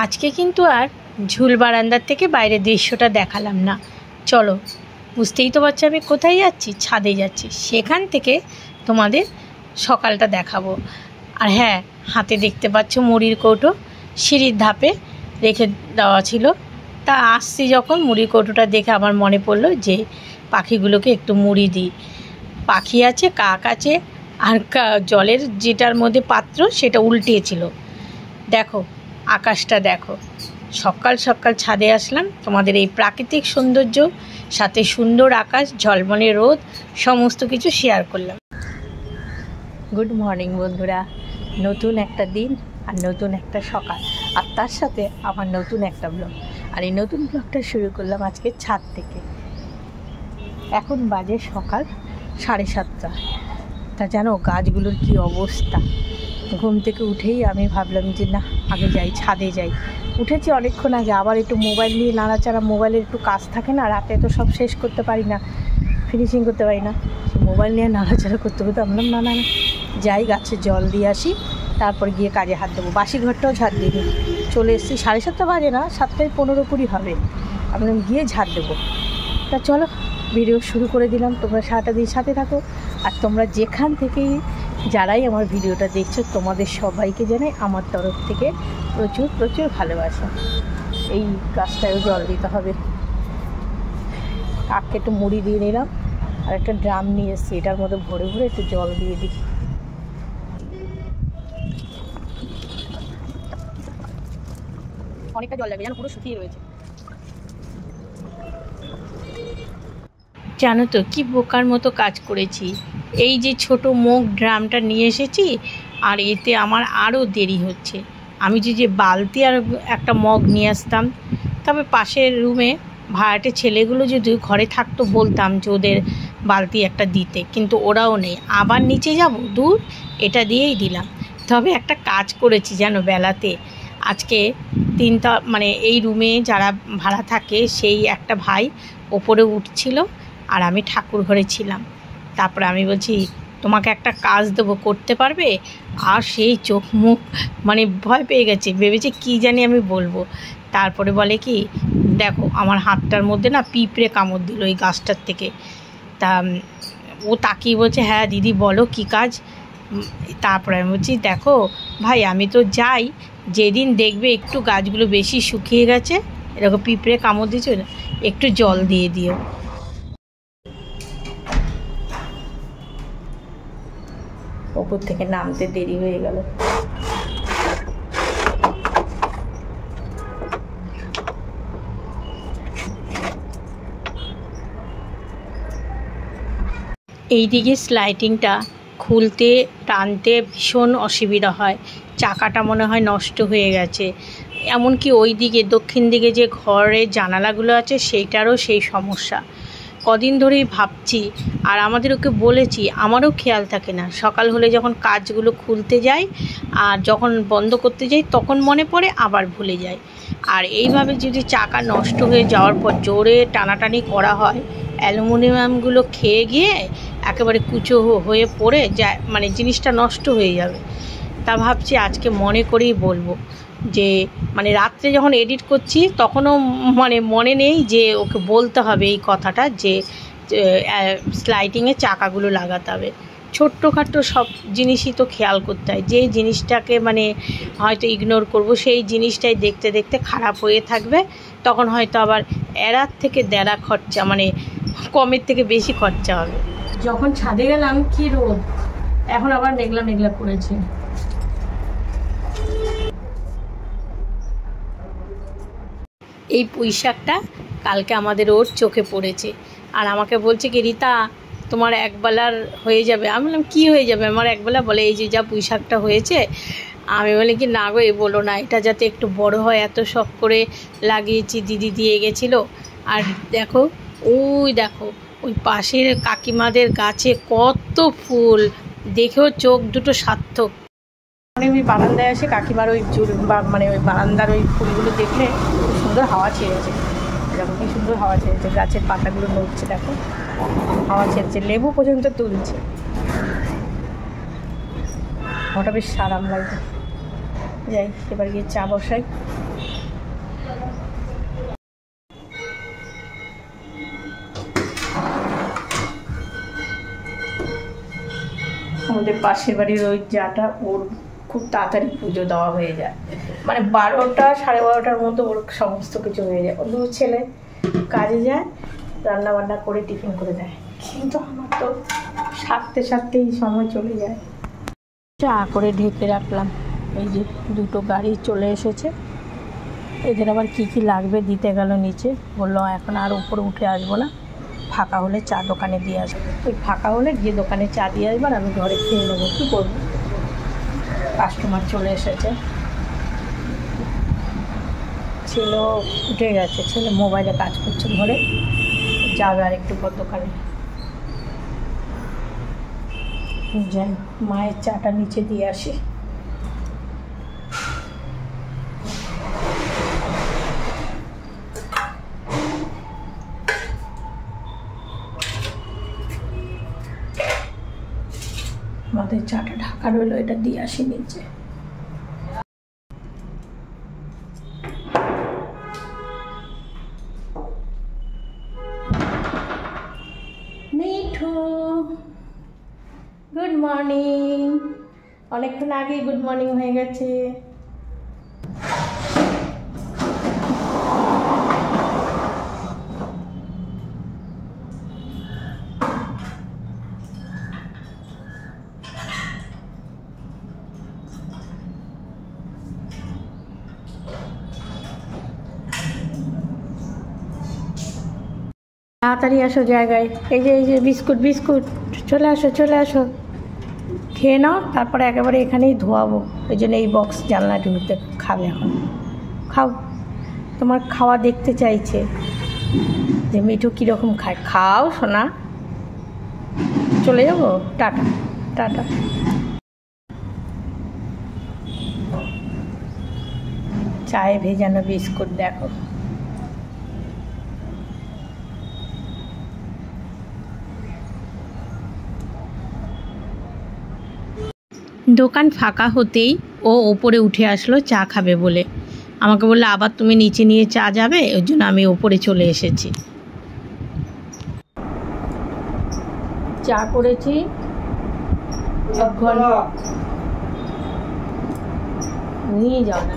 আজকে কিন্তু আর ঝুল বারান্দার থেকে বাইরের দৃশ্যটা দেখালাম না। চলো, বুঝতেই তো পারছো আমি কোথায় যাচ্ছি, ছাদে যাচ্ছি। সেখান থেকে তোমাদের সকালটা দেখাবো। আর হ্যাঁ, হাতে দেখতে পাচ্ছ মুড়ির কৌটো সিঁড়ির ধাপে রেখে দেওয়া ছিল। তা আসছি যখন মুড়ির কৌটোটা দেখে আমার মনে পড়লো যে পাখিগুলোকে একটু মুড়ি দিই। পাখি আছে, কাক আছে, আর জলের যেটার মধ্যে পাত্র সেটা উল্টিয়েছিল। দেখো আকাশটা দেখো, সকাল সকাল ছাদে আসলাম তোমাদের এই প্রাকৃতিক সৌন্দর্য সাথে সুন্দর আকাশ, ঝলমলে রোদ, সমস্ত কিছু শেয়ার করলাম। গুড মর্নিং বন্ধুরা, নতুন একটা দিন আর নতুন একটা সকাল, আর তার সাথে আমার নতুন একটা ব্লগ। আর এই নতুন ব্লগটা শুরু করলাম আজকে ছাদ থেকে। এখন বাজে সকাল 7:30। তা জানো গাছগুলোর কি অবস্থা। ঘুম থেকে উঠেই আমি ভাবলাম যে না, আগে যাই, ছাদে যাই। উঠেছি অনেকক্ষণ আগে, আবার একটু মোবাইল নিয়ে নাড়াচাড়া, মোবাইলের একটু কাজ থাকে না, রাতে তো সব শেষ করতে পারি না, ফিনিশিং করতে পারি না, মোবাইল নিয়ে নাড়াচাড়া করতে করতে বললাম না না না যাই, গাছে জল দিয়ে আসি, তারপর গিয়ে কাজে হাত দেবো। বাসি ঘরটাও ঝাড় দিইনি, চলে এসেছি। 7:30 বাজে না, 7:15 হবে। আমি গিয়ে ঝাড় দেবো। তা চলো ভিডিও শুরু করে দিলাম। তোমরা সারাটা দিন সাথে থাকো। আর তোমরা যেখান থেকেই যারাই আমার ভিডিওটা দেখছো, তোমাদের সবাইকে জানাই আমার তরফ থেকে প্রচুর প্রচুর ভালোবাসা। এই গাছটায়ও জল দিতে হবে। কাককে একটু মুড়ি দিয়ে নিলাম, আর একটা ড্রাম নিয়ে এসেছি, এটার মধ্যে ভরে ভরে একটু জল দিয়ে দিই। অনেকটা জল লাগবে, যেন পুরো শুকিয়ে রয়েছে। জানো তো কি বোকার মতো কাজ করেছি। এই যে ছোট মগ ড্রামটা নিয়ে এসেছি, আর এতে আমার আরও দেরি হচ্ছে। আমি যে বালতি আর একটা মগ নিয়ে আসতাম, তবে পাশের রুমে ভাড়াটে ছেলেগুলো যদি ঘরে থাকতো বলতাম যে ওদের বালতি একটা দিতে, কিন্তু ওরাও নেই। আবার নিচে যাব দূর, এটা দিয়েই দিলাম। তবে একটা কাজ করেছি জানো বেলাতে। আজকে মানে এই রুমে যারা ভাড়া থাকে সেই একটা ভাই ওপরে উঠছিল, আর আমি ঠাকুর ঘরে ছিলাম। তারপরে আমি বলছি তোমাকে একটা কাজ দেবো, করতে পারবে? আর সেই চোখ মুখ মানে ভয় পেয়ে গেছে, ভেবেছে কি জানি আমি বলবো। তারপরে বলে কি, দেখো আমার হাতটার মধ্যে না পিঁপড়ে কামড় দিল এই গাছটার থেকে। তা ও তাকিয়ে বলছে হ্যাঁ দিদি বলো কি কাজ। তারপরে আমি বলছি দেখো ভাই, আমি তো যাই, যেদিন দেখবে একটু গাছগুলো বেশি শুকিয়ে গেছে, এরকম পিঁপড়ে কামড় দিয়েছে, একটু জল দিয়ে দিও। ওপর থেকে নামতে দেরি হয়ে গেল। এইদিকে স্লাইডিংটা খুলতে টানতে ভীষণ অসুবিধা হয়, চাকাটা মনে হয় নষ্ট হয়ে গেছে। এমনকি ওই দিকে দক্ষিণ দিকে যে ঘরের জানালাগুলো আছে সেইটারও সেই সমস্যা। কদিন ধরেই ভাবছি, আর আমাদের ওকে বলেছি, আমারও খেয়াল থাকে না। সকাল হলে যখন কাজগুলো খুলতে যাই আর যখন বন্ধ করতে যাই তখন মনে পড়ে, আবার ভুলে যাই। আর এইভাবে যদি চাকা নষ্ট হয়ে যাওয়ার পর জোরে টানাটানি করা হয়, অ্যালুমিনিয়ামগুলো খেয়ে গিয়ে একেবারে কুচো হয়ে পড়ে যায়, মানে জিনিসটা নষ্ট হয়ে যাবে। তা ভাবছি আজকে মনে করেই বলবো যে, মানে রাত্রে যখন এডিট করছি তখনও মানে মনে নেই যে ওকে বলতে হবে এই কথাটা, যে স্লাইডিংয়ে চাকাগুলো লাগাতে হবে। ছোট্টখাটো সব জিনিসই তো খেয়াল করতে হয়। যে জিনিসটাকে মানে হয়তো ইগনোর করব, সেই জিনিসটাই দেখতে দেখতে খারাপ হয়ে থাকবে। তখন হয়তো আবার এরার থেকে দেড়া খরচা, মানে কমের থেকে বেশি খরচা হবে। যখন ছাদে গেলাম কি রোদ, এখন আবার মেঘলা মেঘলা করেছে। এই পুঁইশাকটা কালকে আমাদের ওর চোখে পড়েছে, আর আমাকে বলছে কি রীতা তোমার একবেলার হয়ে যাবে। আমি বললাম কী হয়ে যাবে আমার একবেলা? বলে এই যে যা পুঁইশাকটা হয়েছে। আমি বলি কি না গো, এ বলো না, এটা যাতে একটু বড় হয়, এত শখ করে লাগিয়েছি, দিদি দিয়ে গেছিলো। আর দেখো ওই দেখো ওই পাশের কাকিমাদের গাছে কত ফুল, দেখেও চোখ দুটো সার্থক। আমি বারান্দায় আসে কাকিমার ওই মানে ওই বারান্দার ওই ফুলগুলো দেখলে খুব সুন্দর হাওয়া ছেড়েছে। এরকম কি সুন্দর হাওয়া ছেড়েছে, গাছের পাতাগুলো নড়ছে, দেখো হাওয়া ছেড়েছে, লেবু পর্যন্ত তুলছে। ওটা বেশ আরাম লাগছে। যাই এবার গিয়ে চা বসাই। আমাদের পাশের বাড়ির ওই যাটা ওর খুব তাড়াতাড়ি পুজো দেওয়া হয়ে যায়, মানে 12টা 12:30টার মতো ওর সমস্ত কিছু হয়ে যায়। ওর 2 ছেলে কাজে যায়, রান্না বান্না করে টিফিন করে দেয়, কিন্তু আমার তো সারতেই সময় চলে যায়। চা করে ঢেকে রাখলাম। এই যে 2টো গাড়ি চলে এসেছে, এদের আবার কি কি লাগবে দিতে গেল নিচে। বললো এখন আর উপরে উঠে আসবো না, ফাঁকা হলে চা দোকানে দিয়ে আসবো। ওই ফাঁকা হলে গিয়ে দোকানে চা দিয়ে আসবো, আর আমি ঘরে খেয়ে নেবো। কী করবো, কাস্টমার চলে এসেছে। ছেলে উঠে গেছে, ছেলে মোবাইলে কাজ করছে ঘরে, যাবে আর একটু পর দোকানে। যাই মায়ের চাটা নিচে দিয়ে আসি। আমাদের চাটা ঢাকা রইলো, এটা দিয়ে আসি নিচে। Mithu, good morning. অনেকক্ষণ আগেই গুড মর্নিং হয়ে গেছে। তাড়াতাড়ি আসো জায়গায়। এই যে বিস্কুট চলে আসো, খেয়ে নাও, তারপরে একেবারে এখানেই ধোয়াবো। ওই জন্য এই বক্স জানলা ঢুকতে খাবে। এখন খাও, তোমার খাওয়া দেখতে চাইছে যে মিঠু কীরকম খায়। খাও সোনা, চলে যাবো। টাটা। চায়ে ভেজানো বিস্কুট দেখো। দোকান ফাঁকা হতেই ও ওপরে উঠে আসলো চা খাবে বলে। আমাকে বললো আবার তুমি নিচে নিয়ে চা যাবে, ওই জন্য আমি ওপরে চলে এসেছি। চা করেছি 1 ঘন্টা। নিয়ে যাও না,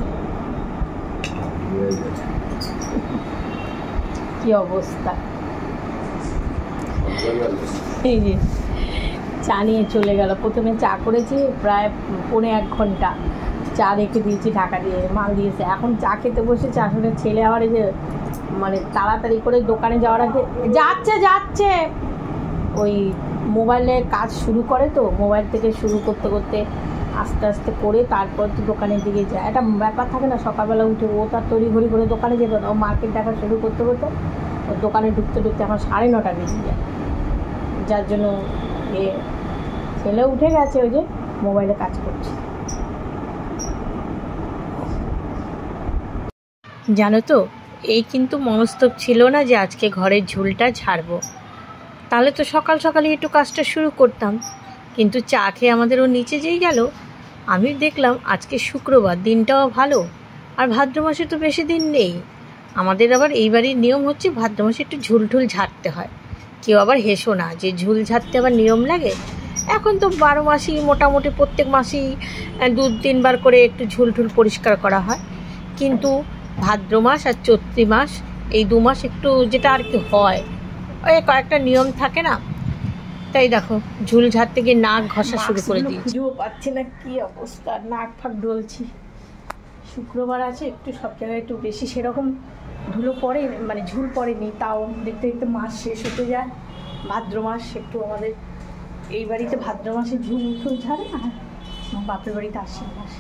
কি অবস্থা। এই যে চা নিয়ে চলে গেল। প্রথমে চা করেছি প্রায় 1.25 ঘন্টা, চা রেখে দিয়েছি ঢাকা দিয়ে, মাল দিয়েছে। এখন চা খেতে বসেছে। আসলে ছেলে আবার এই যে মানে তাড়াতাড়ি করে দোকানে যাওয়ার আগে যাচ্ছে ওই মোবাইলে কাজ শুরু করে, তো মোবাইল থেকে শুরু করতে আস্তে আস্তে করে তারপর তো দোকানের দিকে যায়। একটা ব্যাপার থাকে না, সকালবেলা উঠে ও তার তড়িঘড়ি করে দোকানে যেত না, ও মার্কেট দেখা শুরু করতে ওর দোকানে ঢুকতে এখন 9:30 বেজে যায়। যার জন্য ছেলে উঠে গেছে, ওই যে মোবাইলে কাজ করছে। জানো তো, এই কিন্তু মনস্তব ছিল না যে আজকে ঘরের ঝুলটা ঝাড়বো, তাহলে তো সকালে একটু কাজটা শুরু করতাম। কিন্তু চা খেয়ে আমাদের ও নিচে যেই গেল, আমি দেখলাম আজকে শুক্রবার, দিনটাও ভালো, আর ভাদ্র মাসে তো বেশি দিন নেই। আমাদের আবার এই বাড়ির নিয়ম হচ্ছে ভাদ্র মাসে একটু ঝুল ঝাড়তে হয়। কেউ আবার হেসো না যে ঝুল ঝাড়তে আবার নিয়ম লাগে। এখন তো 12 মাসই মোটামুটি প্রত্যেক মাসেই 2-3 বার করে একটু ঝুল পরিষ্কার করা হয়, কিন্তু ভাদ্র মাস আর চৈত্র মাস এই 2 মাস একটু যেটা আর কি হয়, ওই কয়েকটা নিয়ম থাকে না। তাই দেখো ঝুল ঝাড়তে গিয়ে নাক ঘষা শুরু করে দিয়েছি। খুঁজেও পাচ্ছি না, কি অবস্থা, নাক ফাঁক ডলছি। শুক্রবার আছে, একটু সব জায়গায় একটু বেশি সেরকম ধুলো পড়ে, মানে ঝুল পড়েনি, তাও দেখতে মাস শেষ হতে যায়। ভাদ্র মাস একটু আমাদের এই বাড়িতে ভাদ্র মাসে ঝুল ঝাড়ে, আর আমার বাপের বাড়িতে আশ্বিন মাস।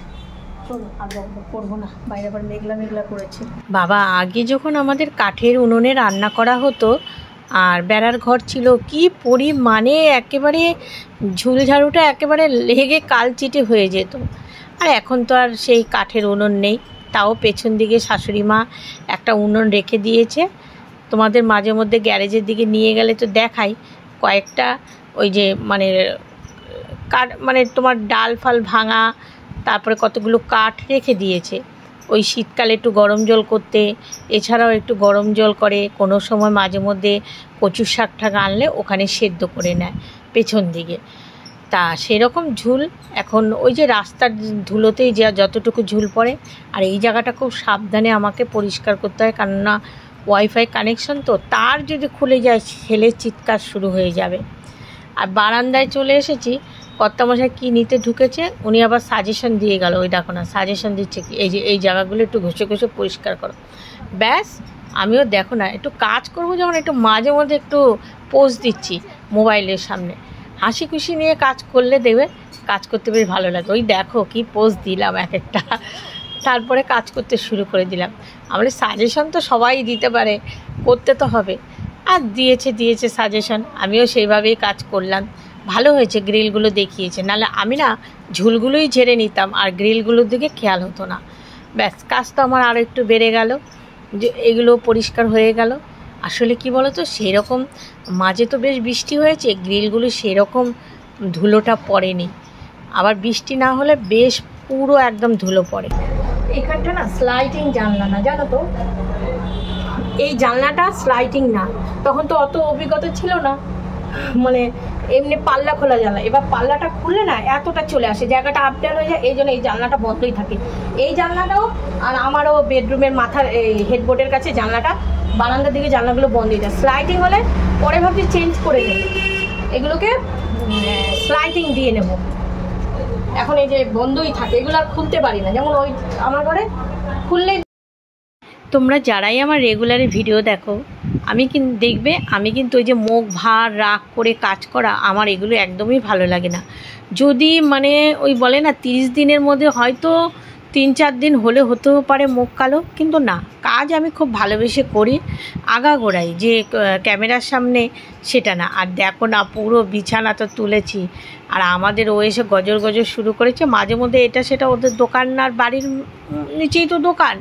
চলো আর করবো না, বাইরে আবার মেঘলা করেছে। বাবা আগে যখন আমাদের কাঠের উনুনে রান্না করা হতো আর বেড়ার ঘর ছিল, কি পরিমাণে একেবারে ঝুলঝাড়ুটা একেবারে লেগে কালচিটে হয়ে যেত। আর এখন তো আর সেই কাঠের উনুন নেই, তাও পেছন দিকে শাশুড়ি মা একটা উনুন রেখে দিয়েছে। তোমাদের মাঝে মধ্যে গ্যারেজের দিকে নিয়ে গেলে তো দেখাই কয়েকটা ওই যে মানে তোমার ডাল ফাল ভাঙা, তারপরে কতগুলো কাঠ রেখে দিয়েছে ওই শীতকালে একটু গরম জল করতে। এছাড়াও একটু গরম জল করে, কোনো সময় মাঝে মধ্যে কচুর শাক ঠাক আনলে ওখানে সেদ্ধ করে নেয় পেছন দিকে। তা সেরকম ঝুল এখন ওই যে রাস্তার ধুলোতেই যে যতটুকু ঝুল পড়ে। আর এই জায়গাটা খুব সাবধানে আমাকে পরিষ্কার করতে হয়, কেননা ওয়াইফাই কানেকশন তো, তার যদি খুলে যায় ছেলের চিৎকার শুরু হয়ে যাবে। আর বারান্দায় চলে এসেছি, কর্তামশাই কী নিতে ঢুকেছে, উনি আবার সাজেশন দিয়ে গেল, ওই দেখো না সাজেশন দিচ্ছে কি, এই যে এই জায়গাগুলো একটু ঘষে ঘষে পরিষ্কার করো। ব্যাস, আমিও দেখো না একটু কাজ করবো যখন, একটু মাঝে মধ্যে একটু পোজ দিচ্ছি মোবাইলের সামনে, হাসি খুশি নিয়ে কাজ করলে দেবে কাজ করতে বেশ ভালো লাগে। ওই দেখো কি পোজ দিলাম এক একটা, তারপরে কাজ করতে শুরু করে দিলাম। আমাদের সাজেশন তো সবাই দিতে পারে, করতে তো হবে। আর দিয়েছে সাজেশন, আমিও সেইভাবেই কাজ করলাম। ভালো হয়েছে, গ্রিলগুলো দেখিয়েছে, নাহলে আমি না ঝুলগুলোই ঝেড়ে নিতাম আর গ্রিলগুলোর দিকে খেয়াল হতো না। ব্যাস, কাজ তো আমার আরও একটু বেড়ে গেল, যে এগুলো পরিষ্কার হয়ে গেল। আসলে কি বলো তো, সেরকম মাঝে তো বেশ বৃষ্টি হয়েছে, গ্রিলগুলো সেরকম ধুলোটা পড়েনি। আবার বৃষ্টি না হলে বেশ পুরো একদম ধুলো পড়ে। এখানটা না স্লাইডিং জানলা না, জানো তো, এই জানলাটা স্লাইডিং না। তখন তো অত অভিজ্ঞতা ছিল না, মানে এমনি পাল্লা খোলা জানলা। এবার পাল্লাটা খুললে না এতটা চলে আসে, জায়গাটা আপ ডাউন হয়ে যায়, এই জন্য এই জানলাটা বন্ধই থাকে। এই জানলাটাও আর আমারও বেডরুমের মাথার হেডবোর্ডের কাছে জানলাটা, বারান্দার দিকে জানলাগুলো বন্ধ হয়ে যায়। স্লাইডিং হলে পরে ভাবছি চেঞ্জ করে নেব, এগুলোকে স্লাইডিং দিয়ে নেব। এখন এই যে বন্ধই থাকে, এগুলো আর খুলতে পারি না, যেমন ওই আমার ঘরে খুললে। তোমরা যারাই আমার রেগুলারে ভিডিও দেখো, আমি কিন্তু ওই যে মুখ ভার রাগ করে কাজ করা, আমার এগুলো একদমই ভালো লাগে না। যদি মানে ওই বলে না 30 দিনের মধ্যে হয়তো 3-4 দিন হলে হতেও পারে মুখ কালো, কিন্তু না, কাজ আমি খুব ভালোবেসে করি আগাগোড়াই, যে ক্যামেরার সামনে সেটা না। আর দেখো না, পুরো বিছানা তো তুলেছি, আর আমাদের ও এসে গজর গজর শুরু করেছে মাঝে মধ্যে, এটা সেটা, ওদের দোকান আর বাড়ির নিচেই তো দোকান,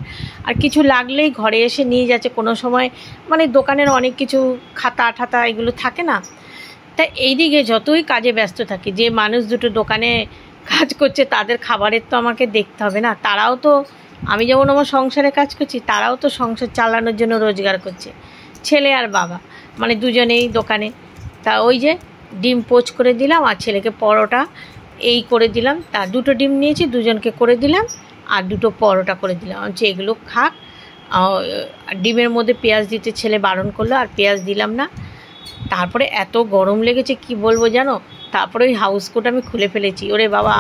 আর কিছু লাগলেই ঘরে এসে নিয়ে যাচ্ছে। কোনো সময় মানে দোকানের অনেক কিছু খাতা ঠাতা এগুলো থাকে না, তা এইদিকে যতই কাজে ব্যস্ত থাকি, যে মানুষ দুটো দোকানে কাজ করছে তাদের খাবারের তো আমাকে দেখতে হবে না। তারাও তো, আমি যেমন আমার সংসারে কাজ করছি, তারাও তো সংসার চালানোর জন্য রোজগার করছে, ছেলে আর বাবা, মানে দুজনেই দোকানে। তা ওই যে ডিম পোচ করে দিলাম, আর ছেলেকে পরোটা এই করে দিলাম। তা 2টো ডিম নিয়েছি, দুজনকে করে দিলাম, আর 2টো পরোটা করে দিলাম, হচ্ছে এগুলো খাক। ডিমের মধ্যে পেঁয়াজ দিতে ছেলে বারণ করলো, আর পেঁয়াজ দিলাম না। তারপরে এত গরম লেগেছে কি বলবো জানো, তারপরে ওই হাউস কোট আমি খুলে ফেলেছি। ওরে বাবা,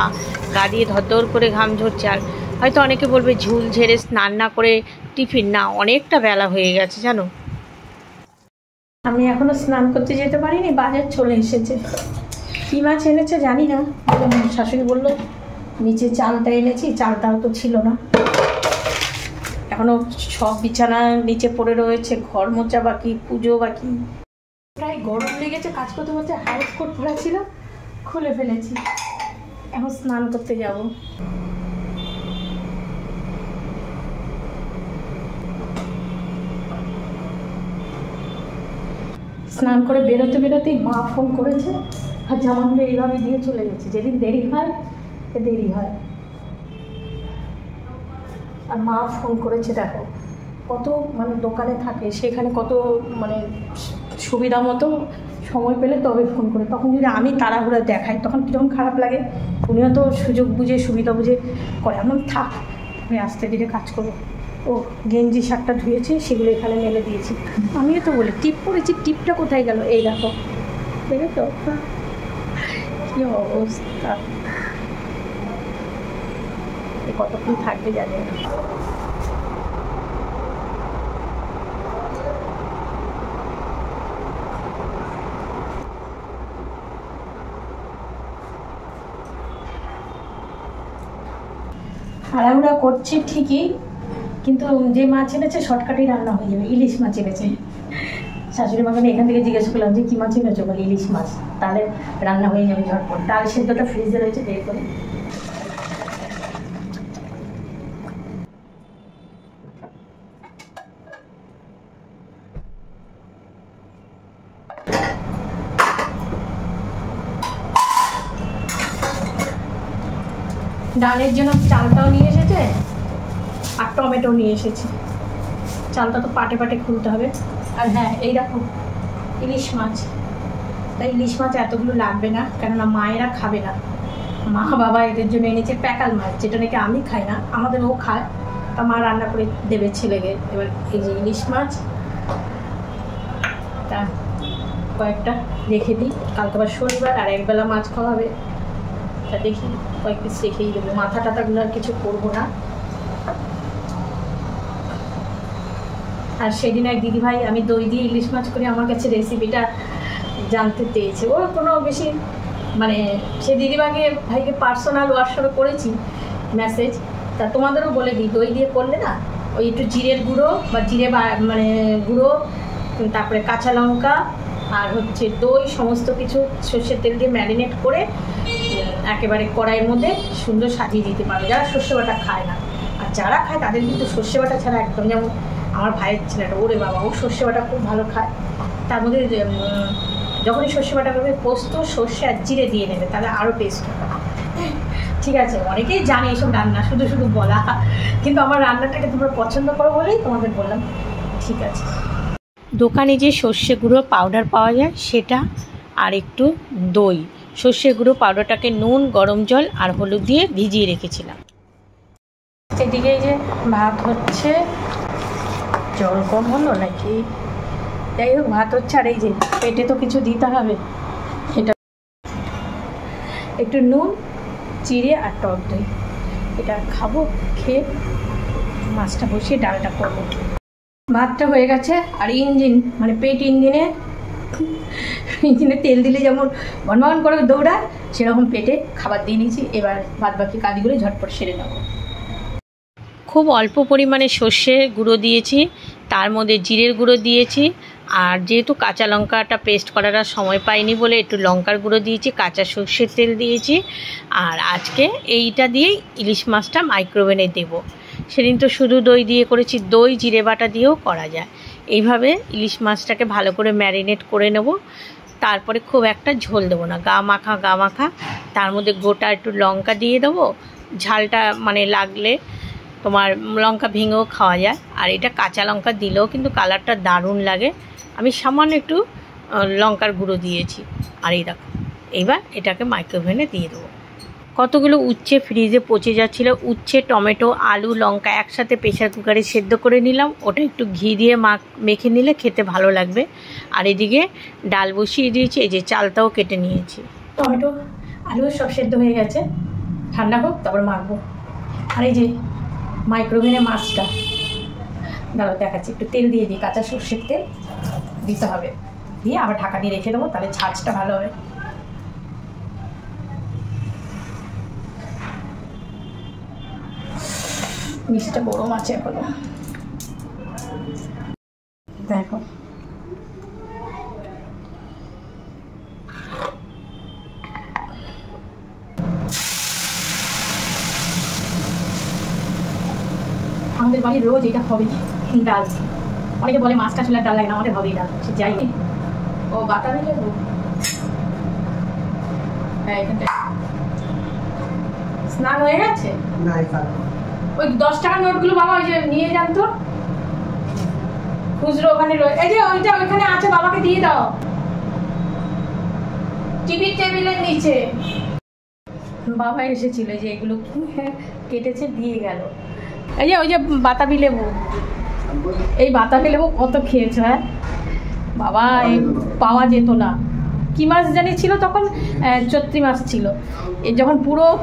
গা দিয়ে ধর করে ঘাম ঝরছে। আর হয়তো অনেকে বলবে ঝুল ঝেড়ে স্নান না করে টিফিন, না, অনেকটা বেলা হয়ে গেছে জানো। আমি এখনও স্নান করতে যেতে পারিনি, বাজার চলে এসেছে। কী মাছ এনেছে জানি না, শাশুড়ি বললো নিচে চালটা এনেছি, চালটাও তো ছিল না। এখনও সব বিছানা নিচে পড়ে রয়েছে, ঘর মোছা বাকি, পুজো বাকি। প্রায় গরম লেগেছে, কাজ করতে করতে হাউস কোট পরা ছিল, খুলে ফেলেছি। এখন স্নান করতে যাব। স্নান করে বেরোতেই মা ফোন করেছে, আর জামাগুলো এইভাবে দিয়ে চলে গেছে। যেদিন দেরি হয় আর মা ফোন করেছে, দেখো কত মানে দোকানে থাকে, সেখানে কত মানে সুবিধা মতো সময় পেলে তবে ফোন করে। তখন যদি আমি তাড়াহুড়ো দেখাই তখন কীরকম খারাপ লাগে। উনিও তো সুযোগ বুঝে সুবিধা বুঝে করে। এমন থাক, আমি আস্তে ধীরে কাজ করবো। ও গেঞ্জি শার্টটা ধুয়েছি, সেগুলো এখানে মেলে দিয়েছি। আমিও তো বলি টিপ পরেছি, টিপটা কোথায় গেল? এই দেখো, দেখেছো কী অবস্থা, কতক্ষণ থাকবে জানি না। তাড়াহুড়া করছি ঠিকই, কিন্তু যে মাছ এনেছে শর্টকাটেই রান্না হয়ে যাবে। ইলিশ মাছ এনেছে। শাশুড়ি মাকে আমি এখান থেকে জিজ্ঞেস করলাম যে কী মাছ এনেছো, বলে ইলিশ মাছ, তাহলে রান্না হয়ে যাবে ঝটপট। ডাল সেদ্ধটা ফ্রিজে রয়েছে, বের করে। ডালের জন্য চালটাও নিয়ে এসেছে, আর টমেটো নিয়ে এসেছে। চালটা তো পাটে পাটে খুলতে হবে। আর হ্যাঁ, এই দেখো ইলিশ মাছ, তাই ইলিশ মাছ এতগুলো লাগবে না, কেননা মায়েরা খাবে না। মা বাবা এদের জন্য এনেছে প্যাকাল মাছ, যেটা নাকি আমি খাই না, আমাদের ও খায়, তা মা রান্না করে দেবে ছেলেকে। এবার এই যে ইলিশ মাছ তা কয়েকটা রেখে দিই, কালকে আবার শনিবার আর একবেলা মাছ খাওয়া হবে, তা দেখি কয়েক পিস রেখেই দেবো। মাথা টাথাগুলো আর কিছু করবো না। আর সেদিন এক দিদিভাই আমি দই দিয়ে ইলিশ মাছ করে আমার কাছে রেসিপিটা জানতে চেয়েছে। ও কোনো বেশি মানে সে ভাইকে পার্সোনাল হোয়াটসঅ্যাপে করেছি মেসেজ, তা তোমাদেরও বলে দিই, দই দিয়ে করলে না ওই একটু জিরের গুঁড়ো বা জিরে মানে গুঁড়ো, তারপরে কাঁচা লঙ্কা আর হচ্ছে দই, সমস্ত কিছু সর্ষের তেল দিয়ে ম্যারিনেট করে একেবারে কড়াইয়ের মধ্যে সুন্দর সাজিয়ে দিতে পারবে, যারা সর্ষে বাটা খায় না। আর যারা খায় তাদের কিন্তু সর্ষে বাটা ছাড়া একদম, যেমন আমার ভাইয়ের ছেলেটা, ওরে বাবা, ও সর্ষে বাটা খুব ভালো খায়। তার মধ্যে যখনই সর্ষে বাটা করবে পোস্ত, সর্ষে আর জিরে দিয়ে নেবে, তাহলে আরও টেস্ট হবে। ঠিক আছে, অনেকেই জানে এইসব রান্না, শুধু শুধু বলা, কিন্তু আমার রান্নাটাকে তোমরা পছন্দ করো বলেই তোমাদের বললাম। ঠিক আছে, দোকানে যে সর্ষে গুঁড়ো পাউডার পাওয়া যায় সেটা, আর একটু দই, সর্ষে গুঁড়ো পাউডারটাকে নুন, গরম জল আর হলুদ দিয়ে ভিজিয়ে রেখেছিলাম। এদিকে যে ভাত হচ্ছে, জল কম হলো নাকি, যাই হোক ভাত হচ্ছে। আর এই যে পেটে তো কিছু দিতে হবে, এটা একটু নুন, চিড়ে আর টক দই, এটা খাবো, খেয়ে মাছটা বসিয়ে ডালটা করবো। ভাতটা হয়ে গেছে, আর ইঞ্জিন মানে পেট ইঞ্জিনে তেল দিলে যেমন ভনভন করে দৌড়ায়, সেরকম পেটে খাবার দিয়ে নিয়েছি। এবার বাদ বাকি কাজগুলো ঝটপট সেরে নেব। খুব অল্প পরিমাণে সর্ষে গুঁড়ো দিয়েছি, তার মধ্যে জিরের গুঁড়ো দিয়েছি, আর যেহেতু কাঁচা লঙ্কাটা পেস্ট করার সময় পাইনি বলে একটু লঙ্কার গুঁড়ো দিয়েছি, কাঁচা সর্ষের তেল দিয়েছি। আর আজকে এইটা দিয়েই ইলিশ মাছটা মাইক্রোওভেনে দেবো। সেদিন তো শুধু দই দিয়ে করেছি, দই জিরে বাটা দিয়েও করা যায়। এইভাবে ইলিশ মাছটাকে ভালো করে ম্যারিনেট করে নেব। তারপরে খুব একটা ঝোল দেবো না, গা মাখা, তার মধ্যে গোটা একটু লঙ্কা দিয়ে দেবো, ঝালটা মানে লাগলে তোমার লঙ্কা ভেঙেও খাওয়া যায়। আর এটা কাঁচা লঙ্কা দিলেও কিন্তু কালারটা দারুণ লাগে। আমি সামান্য একটু লঙ্কার গুঁড়ো দিয়েছি। আর এই দেখো, এইবার এটাকে মাইক্রোওভেনে দিয়ে দেবো। কতগুলো উচ্ছে ফ্রিজে পচে যাচ্ছিলো, উচ্ছে, টমেটো, আলু, লঙ্কা একসাথে প্রেশার কুকারে সেদ্ধ করে নিলাম। ওটা একটু ঘি দিয়ে মেখে নিলে খেতে ভালো লাগবে। আর এদিকে ডাল বসিয়ে দিয়েছি, এই যে চালটাও কেটে নিয়েছি। টমেটো, আলু সব সেদ্ধ হয়ে গেছে, ঠান্ডা হোক তারপর মাখবো। আর এই যে মাইক্রোওভেনে মাছটা দাঁড়াও দেখাচ্ছি, একটু তেল দিয়ে দিই, কাঁচা সর্ষের তেল দিতে হবে, দিয়ে আবার ঢাকা দিয়ে রেখে দেবো, তাহলে ঝাঁঝটা ভালো হবে। নিচটা গরম আছে এখনো, দেখো। আমাদের বাড়ির রোজ এটা হবে ডাল। অনেকে বলে মাছ কাঁচুলার ডাল লাগে না, আমাদের হবেই ডাল, সে যাই নেই। ও বাতাবি লেবু, হ্যাঁ এখানটা স্নান হয়ে গেছে। ওই 10 টাকার নোটগুলো বাবা ওই যে নিয়ে যান তো, খুচরো ওখানে এই যে ওইটা ওইখানে আছে, বাবাকে দিয়ে দাও, টিভির টেবিলের নিচে। বাবা এসেছিল, যে এগুলো কেটেছে দিয়ে গেল। এই যে ওই যে বাতাবি লেবু, এই বাতাবি লেবু কত খেয়েছো? হ্যাঁ বাবা, এই পাওয়া যেত না। কি মাছ জানি ছিল তখন, চৈত্রী মাছ ছিল। এ যখন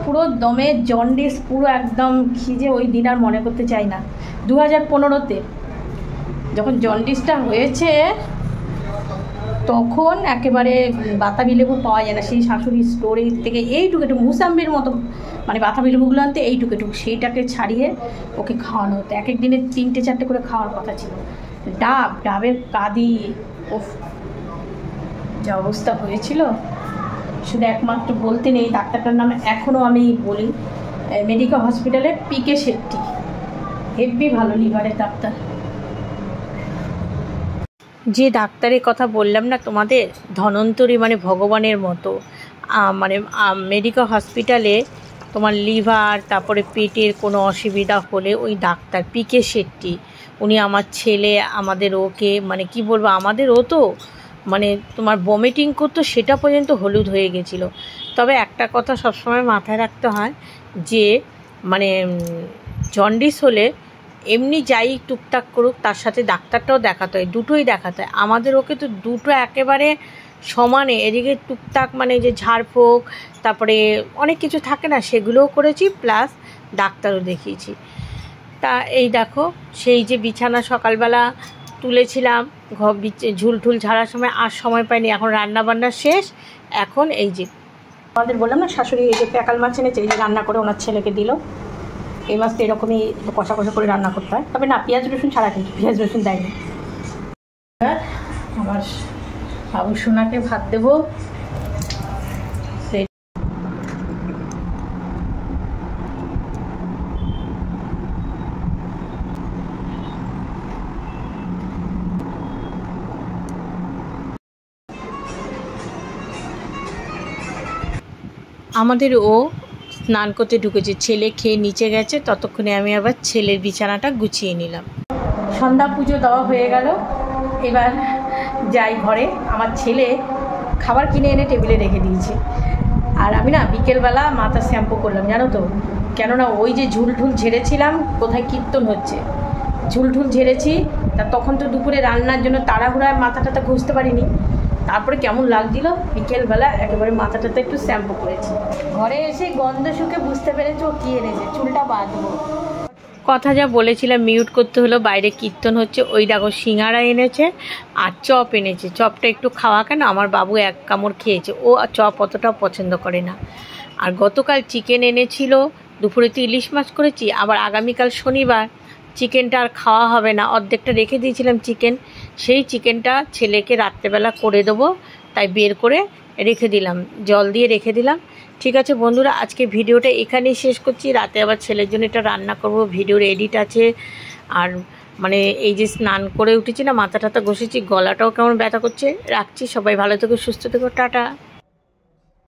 পুরো দমে জন্ডিস, পুরো একদম খিজে, ওই দিন আর মনে করতে চাই না। 2015-তে যখন জন্ডিসটা হয়েছে, তখন একেবারে বাতাবি লেবু পাওয়া যায় না। সেই শাশুড়ি স্টোরেজ থেকে এইটুকু একটু মুসাম্বির মতো মানে বাতাবি লেবুগুলো আনতে, এইটুকু সেইটাকে ছাড়িয়ে ওকে খাওয়ানো হতো। এক এক দিনে 3-4টে করে খাওয়ার কথা ছিল। ডাবের কাদি, ওফ যা অবস্থা হয়েছিল। শুধু একমাত্র বলতে নেই, ডাক্তারটার নাম এখনও আমি বলি, মেডিকেল হসপিটালে পিকে শেট্টি, হেভি ভালো লিভারের ডাক্তার। যে ডাক্তারের কথা বললাম না তোমাদের, ধনন্তরী মানে ভগবানের মতো। মানে মেডিকেল হসপিটালে তোমার লিভার, তারপরে পেটের কোনো অসুবিধা হলে ওই ডাক্তার পিকে শেট্টি, উনি আমার ছেলে, আমাদের ওকে মানে কি বলবো, আমাদের ও তো মানে তোমার বমিটিং করতো, সেটা পর্যন্ত হলুদ হয়ে গেছিলো। তবে একটা কথা সবসময় মাথায় রাখতে হয় যে মানে জন্ডিস হলে এমনি যাই টুকটাক করুক, তার সাথে ডাক্তারটাও দেখাতে হয়, দুটোই দেখাতে হয়। আমাদের ওকে তো দুটো একেবারে সমানে, এদিকে টুকটাক মানে যে ঝাড়ফুঁক, তারপরে অনেক কিছু থাকে না, সেগুলোও করেছি, প্লাস ডাক্তারও দেখিয়েছি। তা এই দেখো, সেই যে বিছানা সকালবেলা তুলেছিলাম, ঝুল ঠুল ঝাড়ার সময় আর সময় পাইনি, এখন রান্নাবান্না শেষ। এখন এই যে আমাদের বললাম না, শাশুড়ি এই যে প্যাকাল মাছ এনেছে, এই যে রান্না করে ওনার ছেলেকে দিল। এই মাছ তো এরকমই কষা কষা করে রান্না করতে হয়, তবে না পেঁয়াজ রসুন ছাড়া, কিন্তু পেঁয়াজ রসুন দেয়নি। আমার বাবু সোনাকে ভাত দেবো। আমাদের ও স্নান করতে ঢুকেছে, ছেলে খেয়ে নিচে গেছে, ততক্ষণে আমি আবার ছেলের বিছানাটা গুছিয়ে নিলাম। সন্ধ্যা পুজো দেওয়া হয়ে গেল, এবার যাই ঘরে। আমার ছেলে খাবার কিনে এনে টেবিলে রেখে দিয়েছে, আর আমি না বিকেলবেলা মাথা শ্যাম্পু করলাম, জানো তো, কেননা ওই যে ঝুল ঠুল ঝেড়েছিলাম, কোথায় কীর্তন হচ্ছে, ঝুল ঠুল ঝেড়েছি, তা তখন তো দুপুরে রান্নার জন্য তাড়াহুড়ায় মাথাটাতে ঘষতে পারিনি। তারপরে কেমন লাগছিল, বিকেলবেলা একেবারে মাথাটাতে একটু শ্যাম্পু করেছি। ঘরে এসে গন্ধ শুকে বুঝতে পেরেছি ও কী এনেছে, চুলটা বাঁধবো। কথা যা বলেছিলাম মিউট করতে হলো, বাইরে কীর্তন হচ্ছে। ওই দেখো সিঙ্গারা এনেছে আর চপ এনেছে, চপটা একটু খাওয়া কেন, আমার বাবু এক কামড় খেয়েছে, ও চপ অতটাও পছন্দ করে না। আর গতকাল চিকেন এনেছিল, দুপুরেতে ইলিশ মাছ করেছি, আবার আগামীকাল শনিবার, চিকেনটা আর খাওয়া হবে না, অর্ধেকটা রেখে দিয়েছিলাম চিকেন, সেই চিকেনটা ছেলেকে রাত্রেবেলা করে দেবো, তাই বের করে রেখে দিলাম, জল দিয়ে রেখে দিলাম। ঠিক আছে বন্ধুরা, আজকে ভিডিওটা এখানেই শেষ করছি। রাতে আবার ছেলের জন্য এটা রান্না করব, ভিডিওর এডিট আছে। আর মানে এই যে স্নান করে উঠেছি না, মাথা টাথা ঘষেছি, গলাটাও কেমন ব্যথা করছে। রাখছি, সবাই ভালো থেকো, সুস্থ থেকো, টাটা।